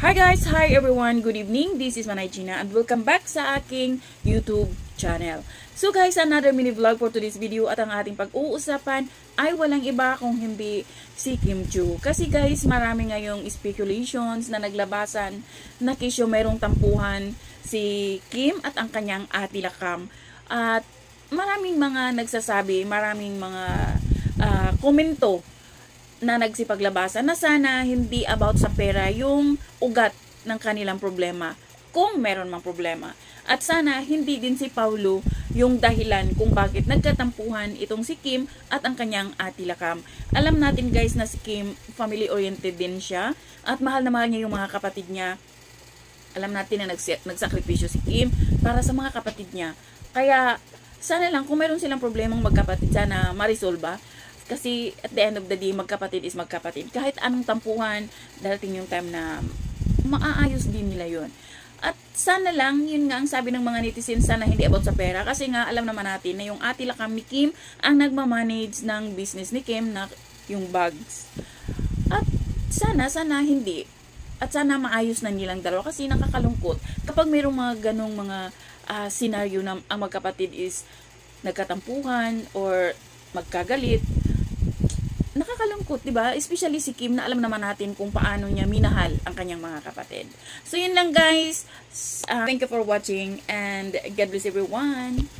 Hi guys! Hi everyone! Good evening! This is Manay Gina and welcome back sa aking YouTube channel. So guys, another mini vlog for today's video at ang ating pag-uusapan ay walang iba kung hindi si Kim Chiu. Kasi guys, marami ngayong speculations na naglabasan na kisyo merong tampuhan si Kim at ang kanyang ati Lakam. At maraming mga nagsasabi, maraming mga komento na nagsipaglabasan na sana hindi about sa pera yung ugat ng kanilang problema, kung meron mang problema. At sana hindi din si Paulo yung dahilan kung bakit nagkatampuhan itong si Kim at ang kanyang ati Lakam. Alam natin guys na si Kim, family-oriented din siya at mahal na mahal niya yung mga kapatid niya. Alam natin na nagsakripisyo si Kim para sa mga kapatid niya. Kaya sana lang kung meron silang problemang magkapatid, sana ma-resolve. Kasi at the end of the day, magkapatid is magkapatid. Kahit anong tampuhan, darating yung time na maaayos din nila yun. At sana lang, yun nga ang sabi ng mga netizens, sana hindi about sa pera. Kasi nga, alam naman natin na yung ati Lakam ni Kim ang nagmamanage ng business ni Kim na yung bags. At sana hindi. At sana maayos na nilang dalawa kasi nakakalungkot. Kapag mayroong mga ganong mga scenario na ang magkapatid is nagkatampuhan or magkagalit, nakakalungkot, diba? Especially si Kim na alam naman natin kung paano niya minahal ang kanyang mga kapatid. So, yun lang guys. Thank you for watching and God bless everyone.